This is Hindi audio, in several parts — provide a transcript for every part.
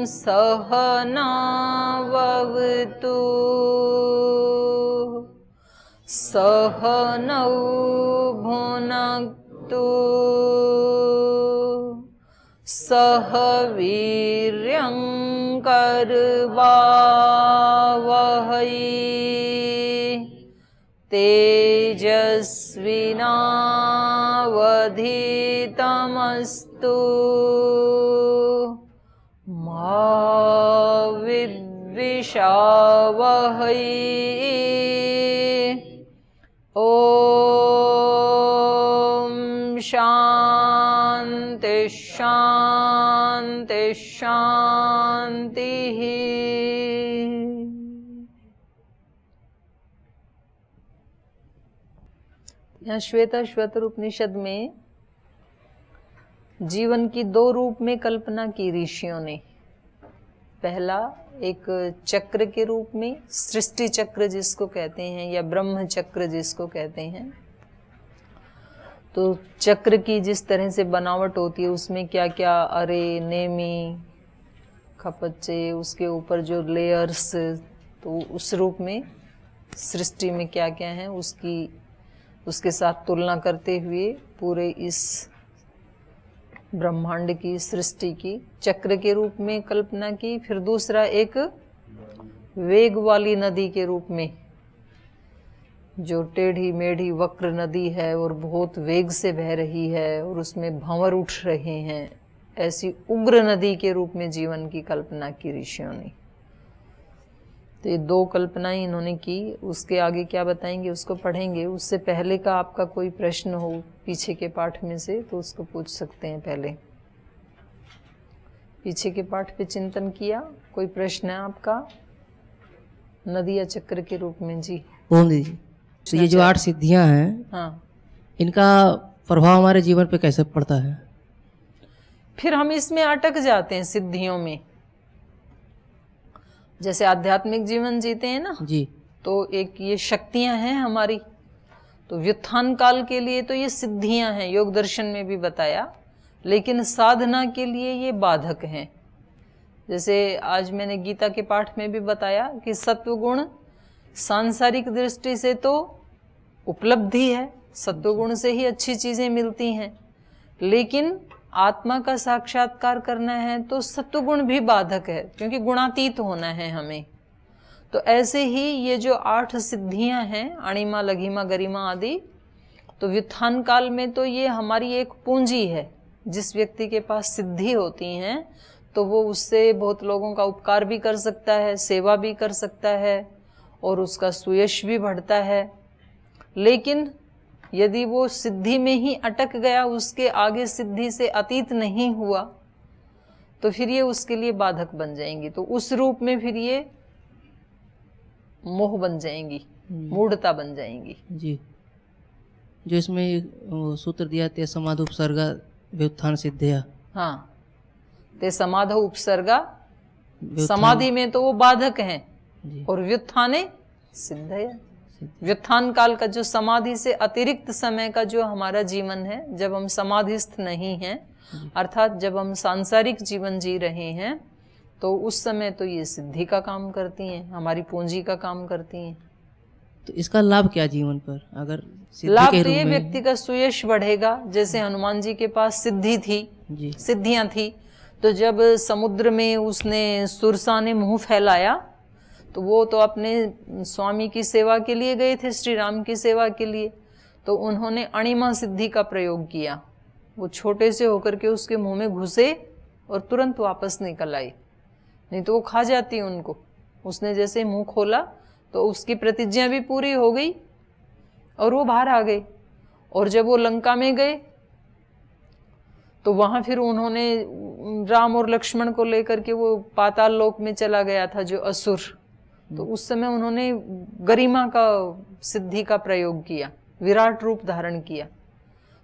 सहनावतु सहनौ भुनक्तु सह वीर्यं करवावहै तेजस्विनावधीतमस्तु मा विद्विषावहै। ओम शांति शांति शांति। यहाँ श्वेताश्वतर उपनिषद में जीवन की दो रूप में कल्पना की ऋषियों ने। पहला एक चक्र के रूप में, सृष्टि चक्र जिसको कहते हैं या ब्रह्म चक्र जिसको कहते हैं। तो चक्र की जिस तरह से बनावट होती है उसमें क्या क्या अरे नेमी खपच्चे, उसके ऊपर जो लेयर्स, तो उस रूप में सृष्टि में क्या क्या है उसके साथ तुलना करते हुए पूरे इस ब्रह्मांड की सृष्टि की चक्र के रूप में कल्पना की। फिर दूसरा एक वेग वाली नदी के रूप में, जो टेढ़ी मेढ़ी वक्र नदी है और बहुत वेग से बह रही है और उसमें भंवर उठ रहे हैं, ऐसी उग्र नदी के रूप में जीवन की कल्पना की ऋषियों ने। तो ये दो कल्पनाएं इन्होंने की। उसके आगे क्या बताएंगे उसको पढ़ेंगे। उससे पहले का आपका कोई प्रश्न हो पीछे के पाठ में से तो उसको पूछ सकते हैं। पहले पीछे के पाठ पे चिंतन किया, कोई प्रश्न है आपका? नदी या चक्र के रूप में? जी ओम दीदी, तो ये जो 8 सिद्धियां हैं, हाँ, इनका प्रभाव हमारे जीवन पे कैसे पड़ता है? फिर हम इसमें अटक जाते हैं सिद्धियों में। जैसे आध्यात्मिक जीवन जीते हैं ना जी, तो एक ये शक्तियां हैं हमारी, तो व्युत्थान काल के लिए तो ये सिद्धियां हैं, योग दर्शन में भी बताया, लेकिन साधना के लिए ये बाधक हैं। जैसे आज मैंने गीता के पाठ में भी बताया कि सत्वगुण सांसारिक दृष्टि से तो उपलब्धि है, सत्वगुण से ही अच्छी चीजें मिलती हैं, लेकिन आत्मा का साक्षात्कार करना है तो सत्वगुण भी बाधक है, क्योंकि गुणातीत होना है हमें। तो ऐसे ही ये जो 8 सिद्धियां हैं, अणिमा लघिमा गरिमा आदि, तो व्युत्थान काल में तो ये हमारी एक पूंजी है। जिस व्यक्ति के पास सिद्धि होती हैं तो वो उससे बहुत लोगों का उपकार भी कर सकता है, सेवा भी कर सकता है और उसका सुयश भी बढ़ता है। लेकिन यदि वो सिद्धि में ही अटक गया, उसके आगे सिद्धि से अतीत नहीं हुआ, तो फिर ये उसके लिए बाधक बन जाएंगी। तो उस रूप में फिर ये मोह बन जाएंगी, मूढ़ता बन जाएंगी। जी, जो इसमें सूत्र दिया ते समाध उपसर्गा व्युत्थान सिद्धिया। हाँ, ते समाध उपसर्गा, समाधि में तो वो बाधक हैं और व्युत्थाने सिद्धया। व्युत्थान काल का जो समाधि से अतिरिक्त समय का जो हमारा जीवन है, जब हम समाधिस्थ नहीं हैं, अर्थात जब हम सांसारिक जीवन जी रहे हैं, तो उस समय तो ये सिद्धि का काम करती हैं, हमारी पूंजी का काम करती हैं। तो इसका लाभ क्या जीवन पर? अगर लाभ तो ये व्यक्ति का सुयश बढ़ेगा। जैसे हनुमान जी के पास सिद्धि थी, सिद्धियां थी, तो जब समुद्र में उसने सुरसा ने मुंह फैलाया, तो वो तो अपने स्वामी की सेवा के लिए गए थे, श्री राम की सेवा के लिए, तो उन्होंने अणिमा सिद्धि का प्रयोग किया। वो छोटे से होकर के उसके मुंह में घुसे और तुरंत वापस निकल आई, नहीं तो वो खा जाती उनको। उसने जैसे मुंह खोला तो उसकी प्रतिज्ञा भी पूरी हो गई और वो बाहर आ गए। और जब वो लंका में गए तो वहां फिर उन्होंने राम और लक्ष्मण को लेकर के, वो पाताल लोक में चला गया था जो असुर, तो उस समय उन्होंने गरिमा का सिद्धि का प्रयोग किया, विराट रूप धारण किया,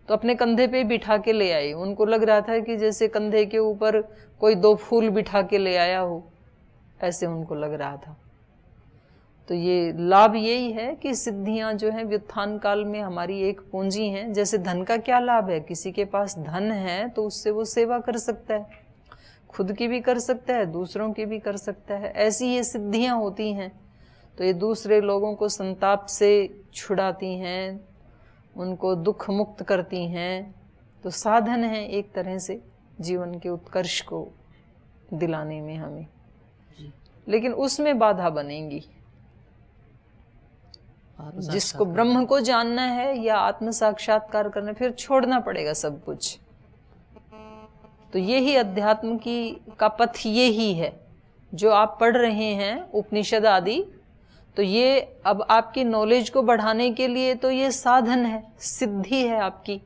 तो अपने कंधे पे बिठा के ले आए। उनको लग रहा था कि जैसे कंधे के ऊपर कोई 2 फूल बिठा के ले आया हो, ऐसे उनको लग रहा था। तो ये लाभ यही है कि सिद्धियां जो हैं व्युत्थान काल में हमारी एक पूंजी हैं। जैसे धन का क्या लाभ है, किसी के पास धन है तो उससे वो सेवा कर सकता है, खुद की भी कर सकता है, दूसरों की भी कर सकता है। ऐसी ये सिद्धियां होती हैं, तो ये दूसरे लोगों को संताप से छुड़ाती हैं, उनको दुख मुक्त करती हैं। तो साधन है एक तरह से जीवन के उत्कर्ष को दिलाने में हमें, लेकिन उसमें बाधा बनेंगी। जिसको ब्रह्म को जानना है या आत्म साक्षात्कार करना, फिर छोड़ना पड़ेगा सब कुछ। तो यही अध्यात्म का पथ यही है जो आप पढ़ रहे हैं उपनिषद आदि। तो ये अब आपकी नॉलेज को बढ़ाने के लिए तो ये साधन है, सिद्धि है, आपकी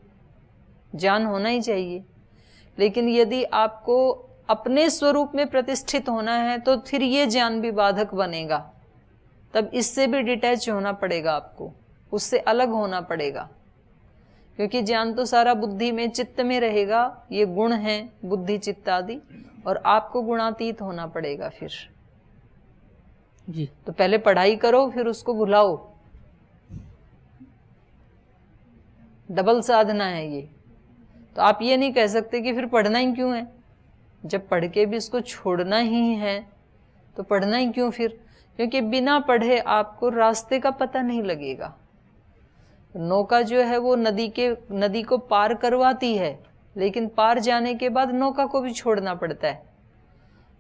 ज्ञान होना ही चाहिए। लेकिन यदि आपको अपने स्वरूप में प्रतिष्ठित होना है तो फिर ये ज्ञान भी बाधक बनेगा। तब इससे भी डिटैच होना पड़ेगा आपको, उससे अलग होना पड़ेगा, क्योंकि ज्ञान तो सारा बुद्धि में, चित्त में रहेगा। ये गुण हैं बुद्धि चित्त आदि, और आपको गुणातीत होना पड़ेगा फिर जी। तो पहले पढ़ाई करो, फिर उसको भुलाओ। डबल साधना है ये। तो आप ये नहीं कह सकते कि फिर पढ़ना ही क्यों है, जब पढ़ के भी इसको छोड़ना ही है तो पढ़ना ही क्यों फिर। क्योंकि बिना पढ़े आपको रास्ते का पता नहीं लगेगा। नौका जो है वो नदी को पार करवाती है, लेकिन पार जाने के बाद नौका को भी छोड़ना पड़ता है।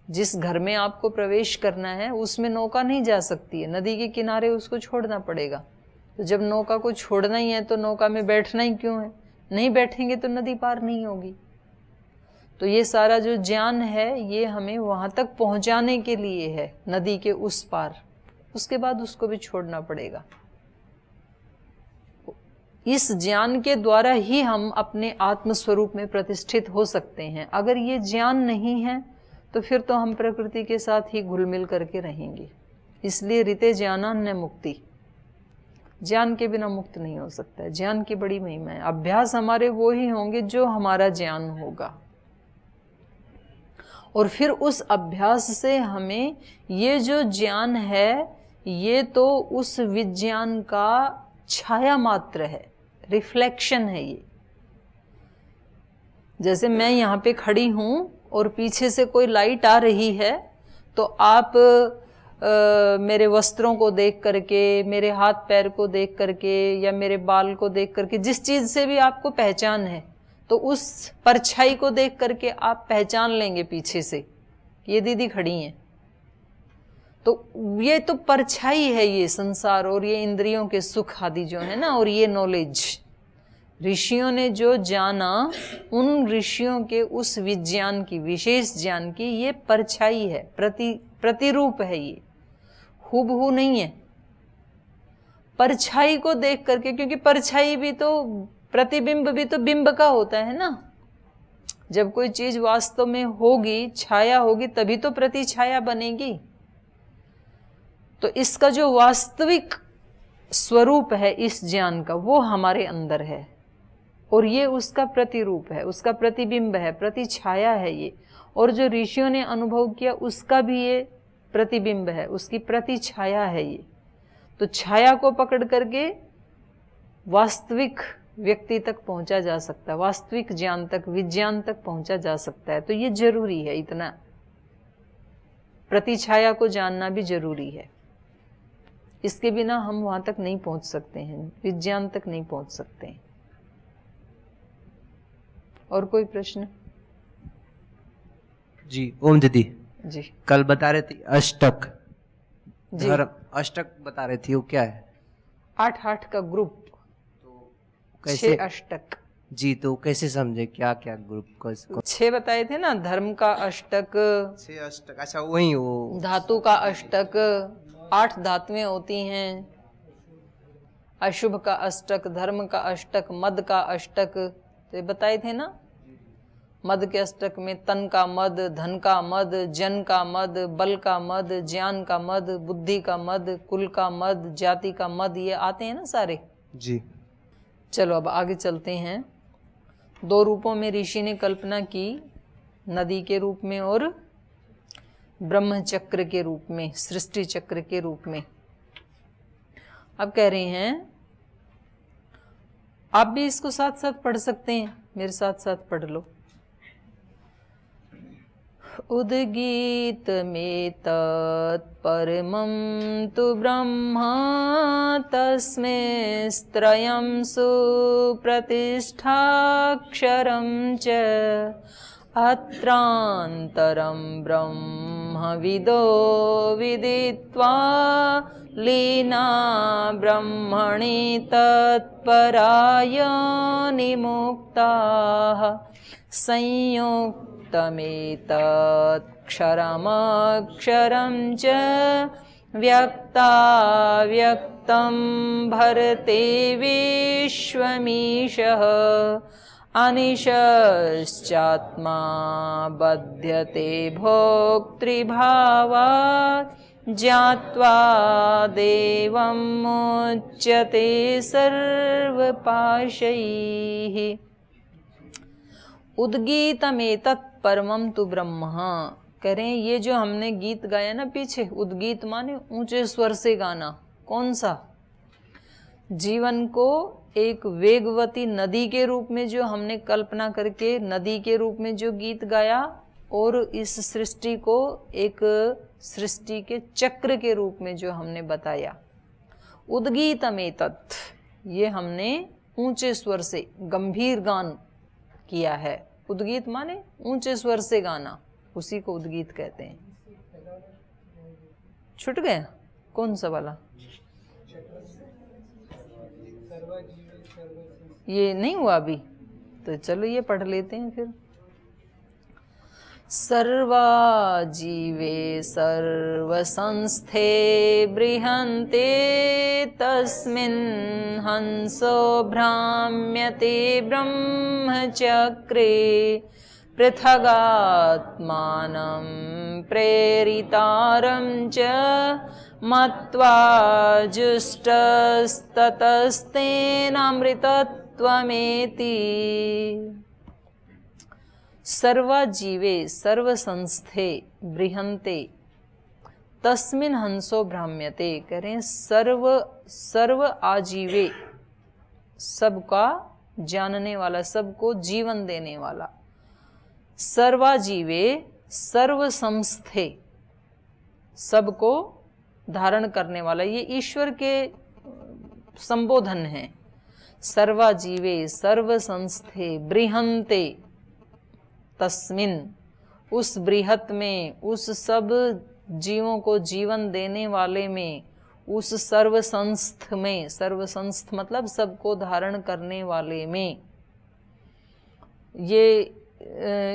जिस घर में आपको प्रवेश करना है उसमें नौका नहीं जा सकती है, नदी के किनारे उसको छोड़ना पड़ेगा। तो जब नौका को छोड़ना ही है तो नौका में बैठना ही क्यों है, नहीं बैठेंगे तो नदी पार नहीं होगी। तो ये सारा जो ज्ञान है ये हमें वहां तक पहुंचाने के लिए है, नदी के उस पार। उसके बाद उसको भी छोड़ना पड़ेगा। इस ज्ञान के द्वारा ही हम अपने आत्म स्वरूप में प्रतिष्ठित हो सकते हैं। अगर ये ज्ञान नहीं है तो फिर तो हम प्रकृति के साथ ही घुल मिल करके रहेंगे। इसलिए ऋते ज्ञानान्य मुक्ति, ज्ञान के बिना मुक्त नहीं हो सकता है। ज्ञान की बड़ी महिमा है। अभ्यास हमारे वो ही होंगे जो हमारा ज्ञान होगा, और फिर उस अभ्यास से हमें ये जो ज्ञान है ये तो उस विज्ञान का छाया मात्र है, रिफ्लेक्शन है ये। जैसे मैं यहाँ पे खड़ी हूँ और पीछे से कोई लाइट आ रही है, तो आप मेरे वस्त्रों को देख करके, मेरे हाथ पैर को देख करके, या मेरे बाल को देख करके, जिस चीज से भी आपको पहचान है, तो उस परछाई को देख करके आप पहचान लेंगे पीछे से ये दीदी खड़ी हैं। तो ये तो परछाई है ये संसार, और ये इंद्रियों के सुख आदि जो है ना, और ये नॉलेज ऋषियों ने जो जाना, उन ऋषियों के उस विज्ञान की, विशेष ज्ञान की ये परछाई है, प्रतिरूप है। ये हूबहू नहीं है। परछाई को देख करके, क्योंकि परछाई भी तो, प्रतिबिंब भी तो बिंब का होता है ना। जब कोई चीज वास्तव में होगी, छाया होगी, तभी तो प्रतिछाया बनेगी। तो इसका जो वास्तविक स्वरूप है इस ज्ञान का, वो हमारे अंदर है, और ये उसका प्रतिरूप है, उसका प्रतिबिंब है, प्रतिछाया है ये। और जो ऋषियों ने अनुभव किया उसका भी ये प्रतिबिंब है, उसकी प्रतिछाया है ये। तो छाया को पकड़ करके वास्तविक व्यक्ति तक पहुंचा जा सकता है, वास्तविक ज्ञान तक, विज्ञान तक पहुंचा जा सकता है। तो ये जरूरी है, इतना प्रतिछाया को जानना भी जरूरी है। इसके बिना हम वहां तक नहीं पहुंच सकते हैं, विज्ञान तक नहीं पहुंच सकते हैं। और कोई प्रश्न? जी ओम दीदी जी, कल बता रहे थे अष्टक जी। धर्म, अष्टक बता रही थी, वो क्या है? 8 का ग्रुप, तो कैसे 6 अष्टक जी, तो कैसे समझे क्या क्या ग्रुप को? 6 बताए थे ना, धर्म का अष्टक, 6 अष्टक, अच्छा वही वो धातु का अष्टक, 8 धातुएं होती हैं। अशुभ का अष्टक, धर्म का अष्टक, मद का अष्टक, तो ये बताए थे ना। मद के अष्टक में तन का मद, धन का मद, जन का मद, बल का मद, ज्ञान का मद, बुद्धि का मद, कुल का मद, जाति का मद, ये आते हैं ना सारे जी। चलो अब आगे चलते हैं। 2 रूपों में ऋषि ने कल्पना की, नदी के रूप में और ब्रह्म चक्र के रूप में, सृष्टि चक्र के रूप में। अब कह रहे हैं, आप भी इसको साथ साथ पढ़ सकते हैं, मेरे साथ साथ पढ़ लो। उद्गीतमेतत् परमं तु ब्रह्म तस्मिंस्त्रयं सुप्रतिष्ठाक्षरं च अत्रान्तरं ब्रह्मविदो विदित्वा लीना ब्रह्मणि तत्परायणिमुक्ताः संयुक्तमेतत्क्षरमक्षरं च व्यक्ताव्यक्तं भरते विश्वमीशः अनिशश्चात्मा बध्यते भोक्तृभावात् ज्ञात्वा देवं मुच्यते सर्वपाशैः। उद्गीतमेतत् परमं तु ब्रह्म, करें ये जो हमने गीत गाया ना पीछे, उद्गीत माने ऊंचे स्वर से गाना। कौन सा? जीवन को एक वेगवती नदी के रूप में जो हमने कल्पना करके नदी के रूप में जो गीत गाया, और इस सृष्टि को एक सृष्टि के चक्र के रूप में जो हमने बताया। उद्गीतमेतत्, ये हमने ऊंचे स्वर से गंभीर गान किया है। उद्गीत माने ऊंचे स्वर से गाना, उसी को उद्गीत कहते हैं। छूट गया कौन सा वाला? ये नहीं हुआ अभी, तो चलो ये पढ़ लेते हैं फिर। सर्वा जीवे सर्वसंस्थे बृहन्ते तस्मिन् हंसो भ्राम्यते ब्रह्मचक्रे पृथगात्मानं प्रेरितारं च मत्वा जुष्टस्ततस्तेनामृतत्वमेति। सर्वा जीवे सर्वसंस्थे बृहन्ते तस्मिन् हंसो भ्राम्यते, करें सर्व आजीवे, सबका जानने वाला, सबको जीवन देने वाला। सर्वाजीवे सर्वसंस्थे, सबको धारण करने वाला, ये ईश्वर के संबोधन हैं। सर्वाजीवे सर्वसंस्थे बृहन्ते तस्मिन, उस बृहत में, उस सब जीवों को जीवन देने वाले में, उस सर्वसंस्थ में, सर्वसंस्थ मतलब सबको धारण करने वाले में। ये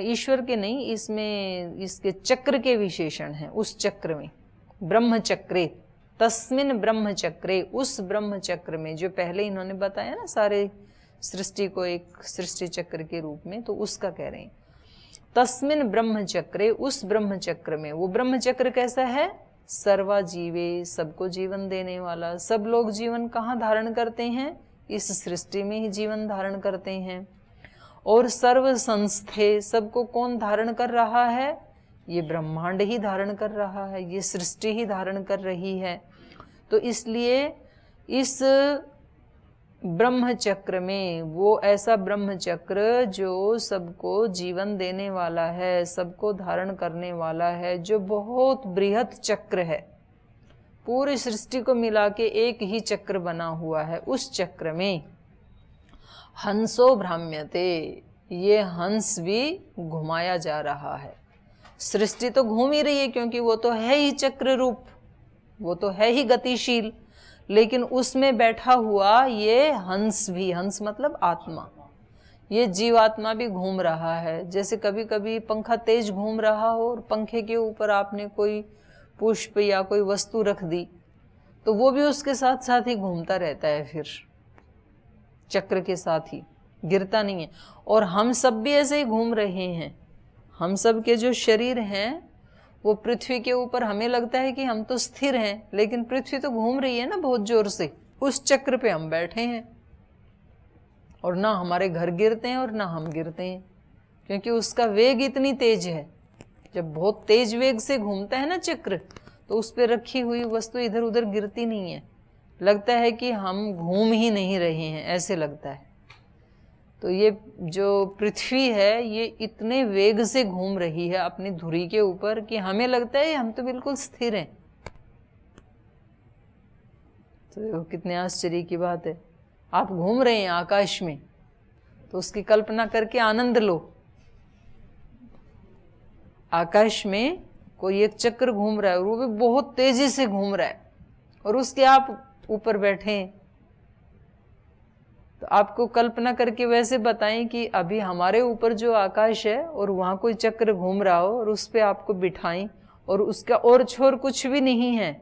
ईश्वर के नहीं, इसमें इसके चक्र के विशेषण हैं। उस चक्र में, ब्रह्मचक्रे, तस्मिन ब्रह्मचक्रे, उस ब्रह्मचक्र में, जो पहले इन्होंने बताया ना सारे सृष्टि को एक सृष्टि चक्र के रूप में, तो उसका कह रहे हैं। तस्मिन ब्रह्मचक्रे, उस ब्रह्मचक्र में। वो ब्रह्मचक्र कैसा है? सर्वाजीवे, सबको जीवन देने वाला। सब लोग जीवन कहाँ धारण करते हैं? इस सृष्टि में ही जीवन धारण करते हैं। और सर्व संस्थे, सबको कौन धारण कर रहा है? ये ब्रह्मांड ही धारण कर रहा है, ये सृष्टि ही धारण कर रही है। तो इसलिए इस ब्रह्म चक्र में, वो ऐसा ब्रह्म चक्र जो सबको जीवन देने वाला है, सबको धारण करने वाला है, जो बहुत बृहत चक्र है, पूरी सृष्टि को मिला के एक ही चक्र बना हुआ है। उस चक्र में हंसो भ्राम्यते, ये हंस भी घुमाया जा रहा है। सृष्टि तो घूम ही रही है, क्योंकि वो तो है ही चक्र रूप, वो तो है ही गतिशील, लेकिन उसमें बैठा हुआ ये हंस भी, हंस मतलब आत्मा, ये जीवात्मा भी घूम रहा है। जैसे कभी कभी पंखा तेज घूम रहा हो और पंखे के ऊपर आपने कोई पुष्प या कोई वस्तु रख दी, तो वो भी उसके साथ साथ ही घूमता रहता है, फिर चक्र के साथ ही, गिरता नहीं है। और हम सब भी ऐसे ही घूम रहे हैं। हम सब के जो शरीर हैं वो पृथ्वी के ऊपर, हमें लगता है कि हम तो स्थिर हैं, लेकिन पृथ्वी तो घूम रही है ना बहुत जोर से। उस चक्र पे हम बैठे हैं, और ना हमारे घर गिरते हैं और ना हम गिरते हैं, क्योंकि उसका वेग इतनी तेज है। जब बहुत तेज वेग से घूमता है ना चक्र, तो उस पर रखी हुई वस्तु इधर उधर गिरती नहीं है, लगता है कि हम घूम ही नहीं रहे हैं, ऐसे लगता है। तो ये जो पृथ्वी है ये इतने वेग से घूम रही है अपनी धुरी के ऊपर कि हमें लगता है हम तो बिल्कुल स्थिर हैं। तो देखो कितने आश्चर्य की बात है, आप घूम रहे हैं आकाश में, तो उसकी कल्पना करके आनंद लो। आकाश में कोई एक चक्र घूम रहा है और वो भी बहुत तेजी से घूम रहा है और उसके आप ऊपर बैठे हैं। तो आपको कल्पना करके वैसे बताएं कि अभी हमारे ऊपर जो आकाश है और वहां कोई चक्र घूम रहा हो और उस पर आपको बिठाएं और उसका और छोर कुछ भी नहीं है,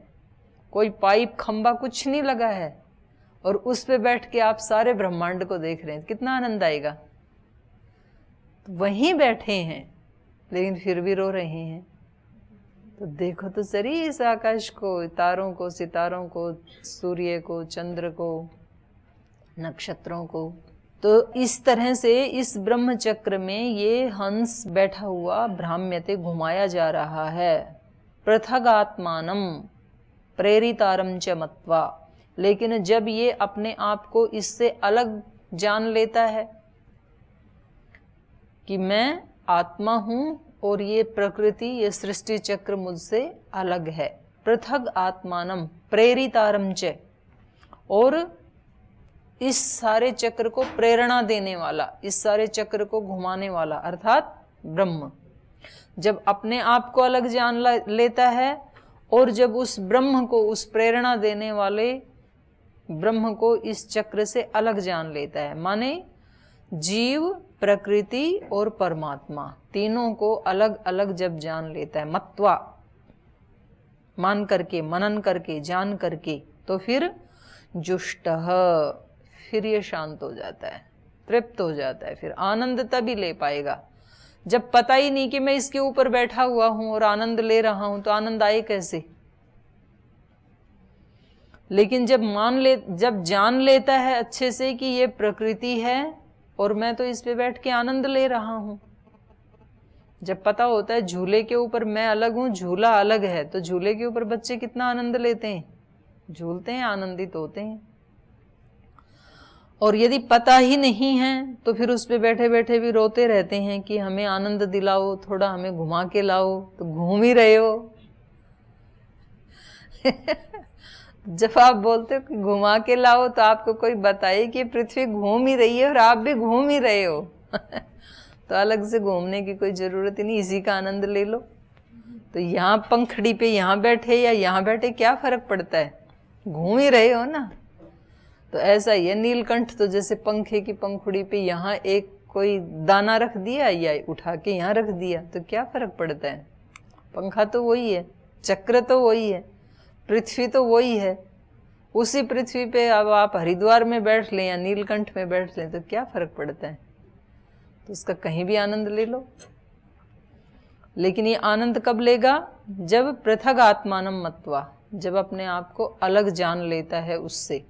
कोई पाइप खंबा कुछ नहीं लगा है और उस पे बैठ के आप सारे ब्रह्मांड को देख रहे हैं, कितना आनंद आएगा। तो वहीं बैठे हैं लेकिन फिर भी रो रहे हैं। तो देखो तो सही इस आकाश को, तारों को, सितारों को, सूर्य को, चंद्र को, नक्षत्रों को। तो इस तरह से इस ब्रह्म चक्र में ये हंस बैठा हुआ भ्राम्यते घुमाया जा रहा है। पृथगात्मानम प्रेरितारम च मत्वा, लेकिन जब ये अपने आप को इससे अलग जान लेता है कि मैं आत्मा हूं और ये प्रकृति, ये सृष्टि चक्र मुझसे अलग है। पृथग आत्मानम प्रेरितारम च, और इस सारे चक्र को प्रेरणा देने वाला, इस सारे चक्र को घुमाने वाला अर्थात ब्रह्म जब अपने आप को अलग जान लेता है और जब उस ब्रह्म को, उस प्रेरणा देने वाले ब्रह्म को इस चक्र से अलग जान लेता है, माने जीव, प्रकृति और परमात्मा तीनों को अलग अलग जब जान लेता है, मत्वा मान करके, मनन करके, जान करके, तो फिर जुष्टः, फिर ये शांत हो जाता है, तृप्त हो जाता है। फिर आनंद तभी ले पाएगा जब पता ही नहीं कि मैं इसके ऊपर बैठा हुआ हूं और आनंद ले रहा हूं, तो आनंद आए कैसे। लेकिन जब जान लेता है अच्छे से कि ये प्रकृति है और मैं तो इस पे बैठ के आनंद ले रहा हूं, जब पता होता है झूले के ऊपर मैं अलग हूं, झूला अलग है, तो झूले के ऊपर बच्चे कितना आनंद लेते हैं, झूलते हैं, आनंदित होते हैं। और यदि पता ही नहीं है तो फिर उस पे बैठे बैठे भी रोते रहते हैं कि हमें आनंद दिलाओ, थोड़ा हमें घुमा के लाओ, तो घूम ही रहे हो। जब आप बोलते हो कि घुमा के लाओ तो आपको कोई बताए कि पृथ्वी घूम ही रही है और आप भी घूम ही रहे हो। तो अलग से घूमने की कोई जरूरत ही नहीं, इसी का आनंद ले लो। तो यहाँ पंखड़ी पे यहाँ बैठे या यहाँ बैठे क्या फर्क पड़ता है, घूम ही रहे हो ना। तो ऐसा ही है नीलकंठ, तो जैसे पंखे की पंखुड़ी पे यहाँ एक कोई दाना रख दिया या उठा के यहाँ रख दिया, तो क्या फर्क पड़ता है, पंखा तो वही है, चक्र तो वही है, पृथ्वी तो वही है। उसी पृथ्वी पे अब आप हरिद्वार में बैठ लें या नीलकंठ में बैठ लें तो क्या फर्क पड़ता है, तो उसका कहीं भी आनंद ले लो। लेकिन ये आनंद कब लेगा, जब पृथग आत्मानम मत्वा, जब अपने आप को अलग जान लेता है उससे,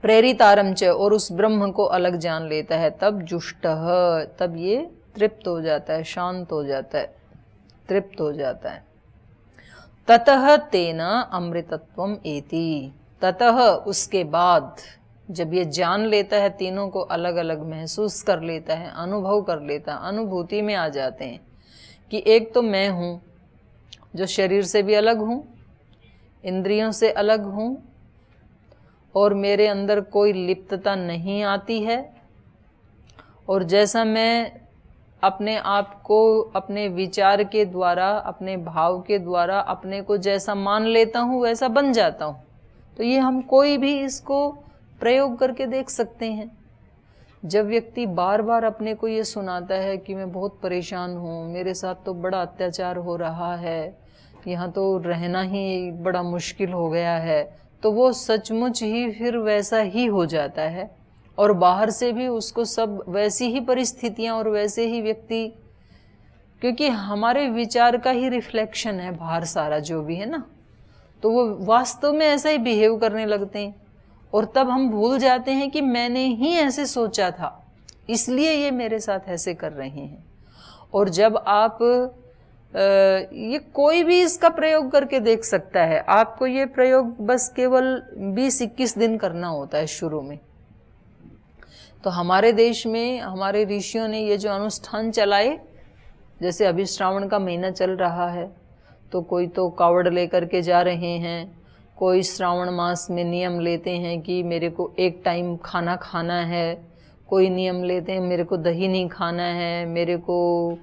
प्रेरितारम च, और उस ब्रह्म को अलग जान लेता है, तब जुष्टः, तब ये तृप्त हो जाता है, शांत हो जाता है, तृप्त हो जाता है। ततः तेन अमृतत्वम एति, ततः उसके बाद जब ये जान लेता है, तीनों को अलग अलग महसूस कर लेता है, अनुभव कर लेता है, अनुभूति में आ जाते हैं कि एक तो मैं हूँ जो शरीर से भी अलग हूँ, इंद्रियों से अलग हूँ और मेरे अंदर कोई लिप्तता नहीं आती है, और जैसा मैं अपने आप को अपने विचार के द्वारा, अपने भाव के द्वारा अपने को जैसा मान लेता हूँ वैसा बन जाता हूँ। तो ये हम कोई भी इसको प्रयोग करके देख सकते हैं। जब व्यक्ति बार बार अपने को ये सुनाता है कि मैं बहुत परेशान हूँ, मेरे साथ तो बड़ा अत्याचार हो रहा है, यहाँ तो रहना ही बड़ा मुश्किल हो गया है, तो वो सचमुच ही फिर वैसा ही हो जाता है और बाहर से भी उसको सब वैसी ही परिस्थितियां और वैसे ही व्यक्ति, क्योंकि हमारे विचार का ही रिफ्लेक्शन है बाहर सारा जो भी है ना, तो वो वास्तव में ऐसा ही बिहेव करने लगते हैं और तब हम भूल जाते हैं कि मैंने ही ऐसे सोचा था इसलिए ये मेरे साथ ऐसे कर रहे हैं। और जब आप ये कोई भी इसका प्रयोग करके देख सकता है, आपको ये प्रयोग बस केवल 20-21 दिन करना होता है शुरू में, तो हमारे देश में हमारे ऋषियों ने ये जो अनुष्ठान चलाए, जैसे अभी श्रावण का महीना चल रहा है, तो कोई तो कावड़ लेकर के जा रहे हैं, कोई श्रावण मास में नियम लेते हैं कि मेरे को एक टाइम खाना खाना है, कोई नियम लेते हैं मेरे को दही नहीं खाना है, मेरे को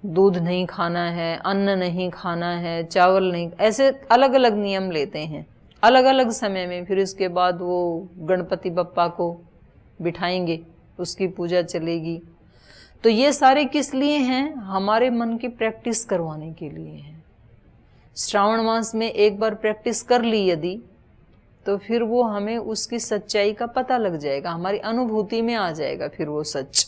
दूध नहीं खाना है, अन्न नहीं खाना है, चावल नहीं, ऐसे अलग अलग नियम लेते हैं अलग अलग समय में। फिर इसके बाद वो गणपति बप्पा को बिठाएंगे, उसकी पूजा चलेगी। तो ये सारे किस लिए हैं? हमारे मन की प्रैक्टिस करवाने के लिए हैं। श्रावण मास में एक बार प्रैक्टिस कर ली यदि, तो फिर वो हमें उसकी सच्चाई का पता लग जाएगा, हमारी अनुभूति में आ जाएगा फिर वो सच।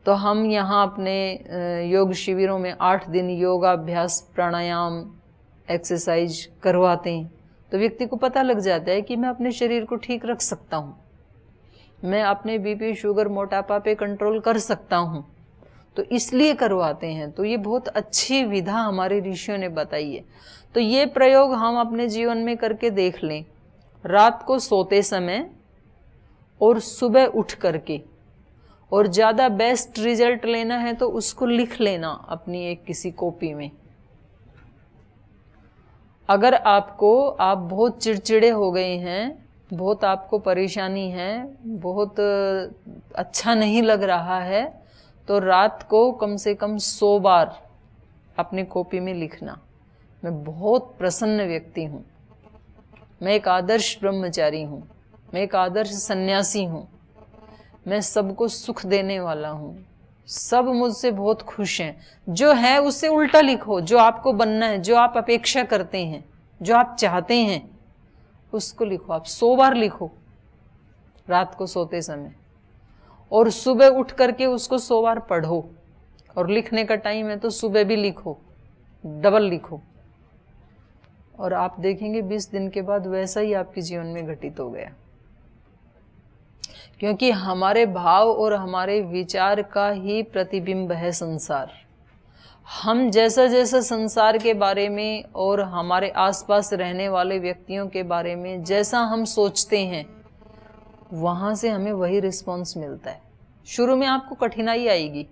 तो हम यहाँ अपने योग शिविरों में 8 दिन योगाभ्यास, प्राणायाम, एक्सरसाइज करवाते हैं, तो व्यक्ति को पता लग जाता है कि मैं अपने शरीर को ठीक रख सकता हूँ, मैं अपने बीपी, शुगर, मोटापा पे कंट्रोल कर सकता हूँ, तो इसलिए करवाते हैं। तो ये बहुत अच्छी विधा हमारे ऋषियों ने बताई है। तो ये प्रयोग हम अपने जीवन में करके देख लें, रात को सोते समय और सुबह उठ करके। और ज़्यादा बेस्ट रिजल्ट लेना है तो उसको लिख लेना अपनी एक किसी कॉपी में। अगर आप बहुत चिड़चिड़े हो गए हैं, बहुत आपको परेशानी है, बहुत अच्छा नहीं लग रहा है, तो रात को कम से कम 100 बार अपनी कॉपी में लिखना, मैं बहुत प्रसन्न व्यक्ति हूँ, मैं एक आदर्श ब्रह्मचारी हूँ, मैं एक आदर्श सन्यासी हूँ, मैं सबको सुख देने वाला हूँ, सब मुझसे बहुत खुश हैं। जो है उससे उल्टा लिखो, जो आपको बनना है, जो आप अपेक्षा करते हैं, जो आप चाहते हैं, उसको लिखो। आप 100 बार लिखो रात को सोते समय, और सुबह उठ करके उसको 100 बार पढ़ो। और लिखने का टाइम है तो सुबह भी लिखो, डबल लिखो, और आप देखेंगे 20 दिन के बाद वैसा ही आपके जीवन में घटित हो गया। क्योंकि हमारे भाव और हमारे विचार का ही प्रतिबिंब है संसार। हम जैसा जैसा संसार के बारे में और हमारे आसपास रहने वाले व्यक्तियों के बारे में जैसा हम सोचते हैं, वहाँ से हमें वही रिस्पॉन्स मिलता है। शुरू में आपको कठिनाई आएगी,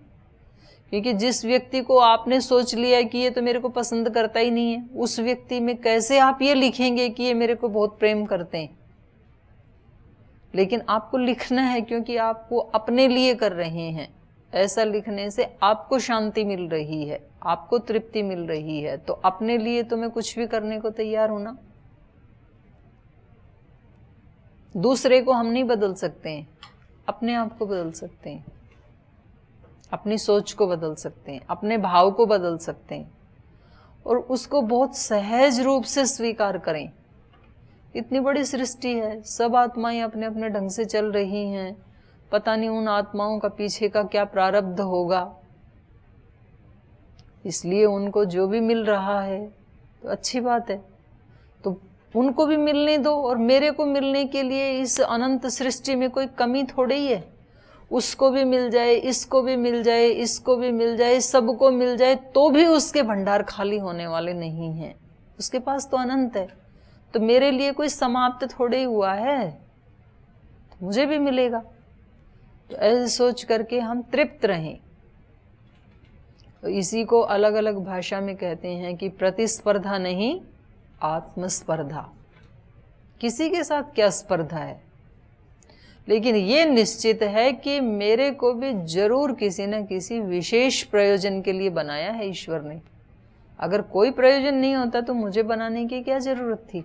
क्योंकि जिस व्यक्ति को आपने सोच लिया कि ये तो मेरे को पसंद करता ही नहीं है, उस व्यक्ति में कैसे आप ये लिखेंगे कि ये मेरे को बहुत प्रेम करते हैं। लेकिन आपको लिखना है, क्योंकि आप वो अपने लिए कर रहे हैं। ऐसा लिखने से आपको शांति मिल रही है, आपको तृप्ति मिल रही है, तो अपने लिए तो मैं कुछ भी करने को तैयार हूं ना। दूसरे को हम नहीं बदल सकते हैं, अपने आप को बदल सकते हैं, अपनी सोच को बदल सकते हैं, अपने भाव को बदल सकते हैं, और उसको बहुत सहज रूप से स्वीकार करें। इतनी बड़ी सृष्टि है, सब आत्माएं अपने अपने ढंग से चल रही हैं, पता नहीं उन आत्माओं का पीछे का क्या प्रारब्ध होगा, इसलिए उनको जो भी मिल रहा है तो अच्छी बात है, तो उनको भी मिलने दो। और मेरे को मिलने के लिए इस अनंत सृष्टि में कोई कमी थोड़ी ही है, उसको भी मिल जाए, इसको भी मिल जाए, इसको भी मिल जाए, सबको मिल जाए, तो भी उसके भंडार खाली होने वाले नहीं हैं। उसके पास तो अनंत है, तो मेरे लिए कोई समाप्त थोड़े ही हुआ है, तो मुझे भी मिलेगा। तो ऐसे सोच करके हम तृप्त रहें। तो इसी को अलग अलग भाषा में कहते हैं कि प्रतिस्पर्धा नहीं, आत्मस्पर्धा। किसी के साथ क्या स्पर्धा है, लेकिन ये निश्चित है कि मेरे को भी जरूर किसी न किसी विशेष प्रयोजन के लिए बनाया है ईश्वर ने। अगर कोई प्रयोजन नहीं होता तो मुझे बनाने की क्या जरूरत थी।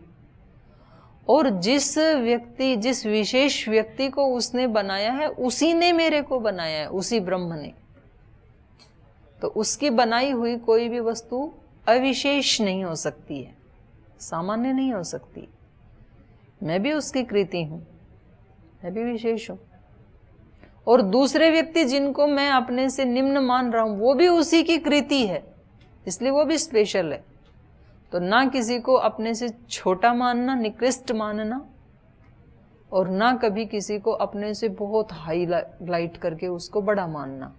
और जिस विशेष व्यक्ति को उसने बनाया है, उसी ने मेरे को बनाया है, उसी ब्रह्म ने। तो उसकी बनाई हुई कोई भी वस्तु अविशेष नहीं हो सकती है, सामान्य नहीं हो सकती। मैं भी उसकी कृति हूं, मैं भी विशेष हूं। और दूसरे व्यक्ति जिनको मैं अपने से निम्न मान रहा हूं, वो भी उसी की कृति है, इसलिए वो भी स्पेशल है। तो ना किसी को अपने से छोटा मानना, निकृष्ट मानना, और ना कभी किसी को अपने से बहुत हाईलाइट करके उसको बड़ा मानना।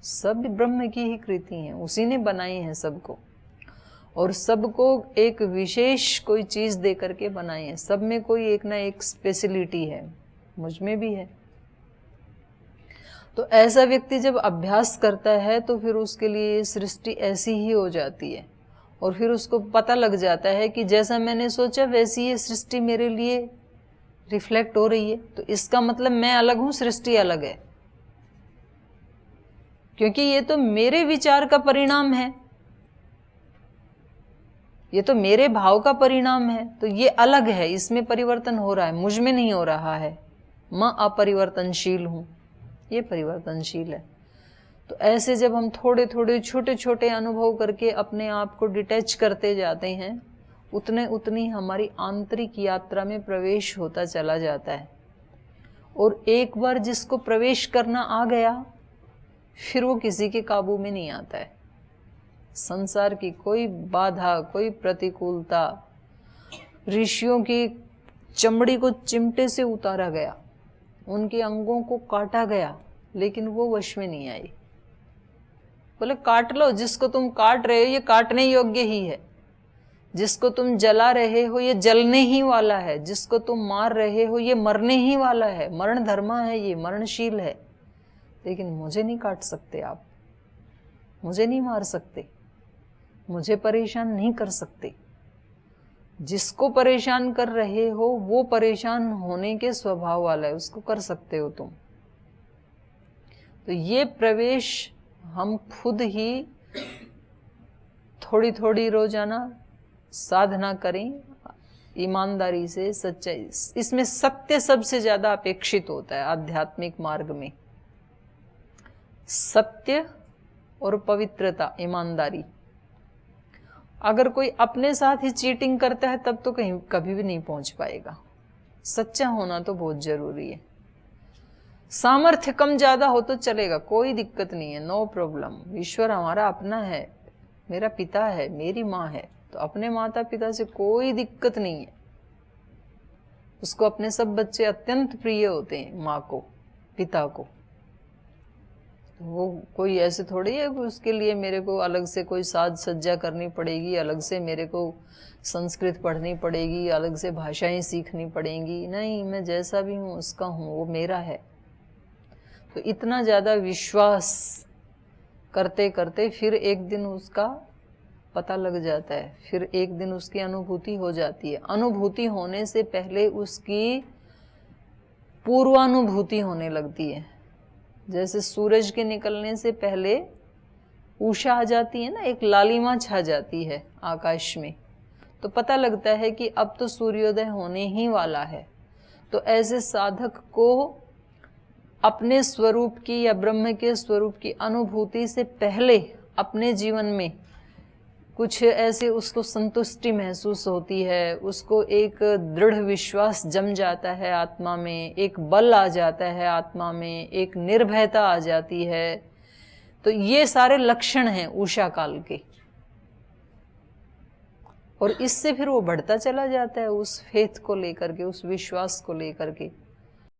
सब ब्रह्म की ही कृति हैं, उसी ने बनाई है सबको, और सबको एक विशेष कोई चीज दे करके बनाई है। सब में कोई एक ना एक स्पेशलिटी है, मुझ में भी है। तो ऐसा व्यक्ति जब अभ्यास करता है तो फिर उसके लिए सृष्टि ऐसी ही हो जाती है, और फिर उसको पता लग जाता है कि जैसा मैंने सोचा वैसी ये सृष्टि मेरे लिए रिफ्लेक्ट हो रही है। तो इसका मतलब मैं अलग हूं, सृष्टि अलग है, क्योंकि ये तो मेरे विचार का परिणाम है, ये तो मेरे भाव का परिणाम है। तो ये अलग है, इसमें परिवर्तन हो रहा है, मुझ में नहीं हो रहा है। मैं अपरिवर्तनशील हूं, ये परिवर्तनशील है। तो ऐसे जब हम थोड़े थोड़े छोटे छोटे अनुभव करके अपने आप को डिटैच करते जाते हैं, उतने उतनी हमारी आंतरिक यात्रा में प्रवेश होता चला जाता है। और एक बार जिसको प्रवेश करना आ गया, फिर वो किसी के काबू में नहीं आता है। संसार की कोई बाधा, कोई प्रतिकूलता, ऋषियों की चमड़ी को चिमटे से उतारा गया, उनके अंगों को काटा गया, लेकिन वो वश में नहीं आई। बोले काट लो, जिसको तुम काट रहे हो ये काटने योग्य ही है, जिसको तुम जला रहे हो ये जलने ही वाला है, जिसको तुम मार रहे हो ये मरने ही वाला है, मरण धर्मा है, ये मरणशील है। लेकिन मुझे नहीं काट सकते आप, मुझे नहीं मार सकते, मुझे परेशान नहीं कर सकते। जिसको परेशान कर रहे हो वो परेशान होने के स्वभाव वाला है, उसको कर सकते हो तुम। तो ये प्रवेश हम खुद ही थोड़ी थोड़ी रोजाना साधना करें, ईमानदारी से, सच्चाई। इसमें सत्य सबसे ज्यादा अपेक्षित होता है आध्यात्मिक मार्ग में, सत्य और पवित्रता, ईमानदारी। अगर कोई अपने साथ ही चीटिंग करता है तब तो कहीं कभी भी नहीं पहुंच पाएगा। सच्चा होना तो बहुत जरूरी है। सामर्थ्य कम ज्यादा हो तो चलेगा, कोई दिक्कत नहीं है, नो प्रॉब्लम। ईश्वर हमारा अपना है, मेरा पिता है, मेरी माँ है, तो अपने माता पिता से कोई दिक्कत नहीं है। उसको अपने सब बच्चे अत्यंत प्रिय होते हैं, माँ को, पिता को। वो कोई ऐसे थोड़ी है कि उसके लिए मेरे को अलग से कोई साज सज्जा करनी पड़ेगी, अलग से मेरे को संस्कृत पढ़नी पड़ेगी, अलग से भाषाएं सीखनी पड़ेंगी। नहीं, मैं जैसा भी हूँ उसका हूँ, वो मेरा है। तो इतना ज़्यादा विश्वास करते करते फिर एक दिन उसका पता लग जाता है, फिर एक दिन उसकी अनुभूति हो जाती है। अनुभूति होने से पहले उसकी पूर्वानुभूति होने लगती है। जैसे सूरज के निकलने से पहले उषा आ जाती है ना, एक लालिमा छा जाती है आकाश में, तो पता लगता है कि अब तो सूर्योदय होने ही वाला है। तो ऐसे साधक को अपने स्वरूप की या ब्रह्म के स्वरूप की अनुभूति से पहले अपने जीवन में कुछ ऐसे उसको संतुष्टि महसूस होती है, उसको एक दृढ़ विश्वास जम जाता है आत्मा में, एक बल आ जाता है आत्मा में, एक निर्भयता आ जाती है। तो ये सारे लक्षण हैं उषा काल के, और इससे फिर वो बढ़ता चला जाता है उस फेथ को लेकर के, उस विश्वास को लेकर के।